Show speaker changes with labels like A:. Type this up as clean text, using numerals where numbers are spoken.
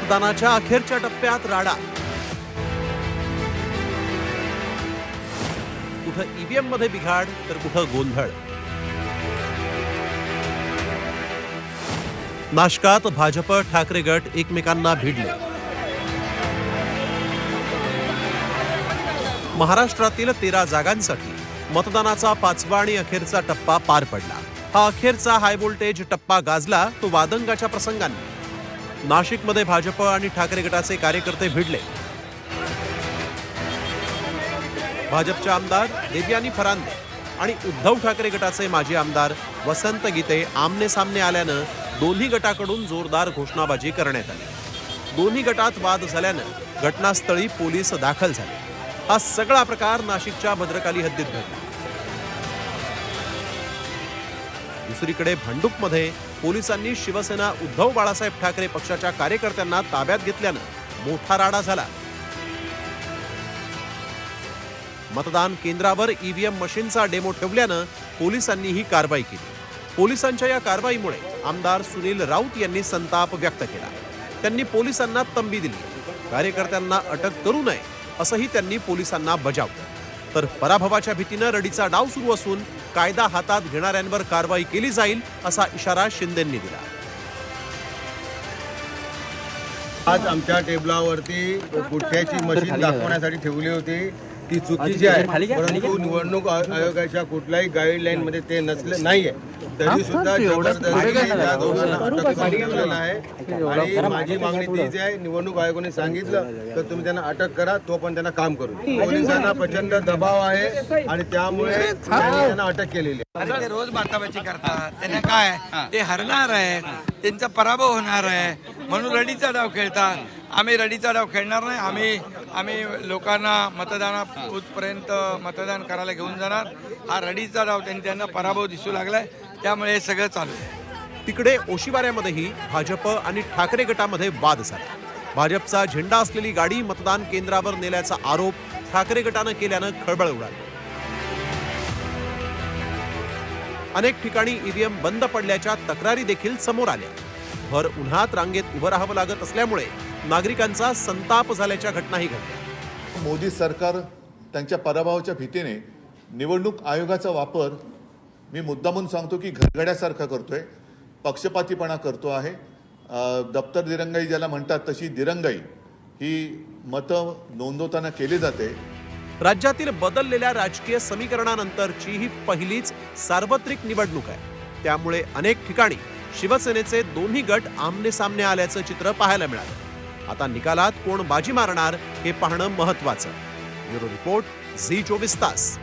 A: मतदानाच्या अखेरच्या टप्प्यात राडा। कुठं ईव्हीएम मध्ये बिघाड तर कुठं गोंधळ। नाशकात भाजप ठाकरे गट एकमेकांना भिडले। महाराष्ट्रातील 13 जागांसाठी मतदानाचा 5वा आणि अखेरचा टप्पा पार पडला। हा अखेरचा हाय व्होल्टेज टप्पा गाजला तो वादंगाच्या प्रसंगांनी। नाशिकमध्ये भाजप आणि ठाकरे गटाचे कार्यकर्ते भिडले। भाजपचे आमदार देवयानी फरांदे आणि उद्धव ठाकरे गटाचे माजी आमदार वसंत गीते आमने सामने आल्यानं दोन्ही गटाकडून जोरदार घोषणाबाजी करण्यात आली। दोन्ही गटात वाद झाल्यानं घटनास्थळी पोलीस दाखल झाले। हा सगळा प्रकार नाशिकच्या भद्रकाली हद्दीत घडला। दुसरीकडे भांडूपमध्ये पोलिसांनी शिवसेना उद्धव बाळासाहेब ठाकरे पक्षाच्या कार्यकर्त्यांना ताब्यात घेतल्यानं मोठा राडा झाला। मतदान केंद्रावर ईव्हीएम मशीनचा डेमो ठेवल्यानं पोलिसांनी ही कारवाई केली। पोलिसांच्या या कारवाईमुळे आमदार सुनील राऊत यांनी संताप व्यक्त केला। त्यांनी पोलिसांना तंबी दिली। कार्यकर्त्यांना अटक करू नये असंही त्यांनी पोलिसांना बजावलं। तर पराभवाच्या भीतीनं रडीचा डाव सुरू असून कायदा हातात घेणाऱ्यांवर कारवाई केली जाईल असा इशारा शिंदेंनी दिला।
B: आज आमच्या टेबलावरती गुठ्ठ्याची मशीन दाखवण्यासाठी ठेवली होती। ती चुकीची आहे, परंतु निवडणूक आयोगाच्या कुठल्याही गाईडलाईन मध्ये ते नसले नाहीये, तरी सुद्धा जबरदस्तीने त्या दोघांना अटक करण्यात आहे। आणि माझी मागणी तीच आहे, निवडणूक आयोगाने सांगितलं तर तुम्ही त्यांना अटक करा, तो पण त्यांना काम करू। पोलिसांना प्रचंड दबाव आहे आणि त्यामुळे त्यांना अटक केलेली आहे।
C: ते रोज बाताबाची करतात, त्यांना काय ते हरणार आहे, त्यांचा पराभव होणार आहे म्हणून रडीचा डाव खेळतात। आम्ही रडीचा डाव खेळणार नाही। आम्ही लोकांना मतदानापर्यंत मतदान करायला घेऊन जाणार। हा रडीचा डाव त्यांना पराभव दिसू लागलाय, त्यामुळे हे सगळं चालू आहे।
A: तिकडे ओशिवाऱ्यामध्येही भाजप आणि ठाकरे गटामध्ये वाद झाला। भाजपचा झेंडा असलेली गाडी मतदान केंद्रावर नेल्याचा आरोप ठाकरे गटानं केल्यानं खळबळ उडाली। अनेक ठिकाणी ईव्हीएम बंद पडल्याच्या तक्रारी देखील समोर आल्या। भर उन्हात रांगेत उभं राहावं लागत असल्यामुळे नागरिकांचा संताप झाल्याच्या घटनाही घडल्या।
D: मोदी सरकार त्यांच्या पराभवाच्या भीतीने निवडणूक आयोगाचा वापर मी मुद्दामून सांगतो की घरगड्यासारखा करतोय, पक्षपातीपणा करतो आहे। दप्तर दिरंगाई ज्याला म्हणतात तशी दिरंगाई ही मतं नोंदवताना केली जाते।
A: राज्यातील बदललेल्या राजकीय समीकरणानंतरची ही पहिलीच सार्वत्रिक निवडणूक आहे। त्यामुळे अनेक ठिकाणी शिवसेनेचे दोन्ही गट आमने सामने आल्याचं चित्र पाहायला मिळालं। आता निकालात कोण बाजी मारणार हे पाहणं महत्त्वाचं। ब्युरो रिपोर्ट, झी 24 तास।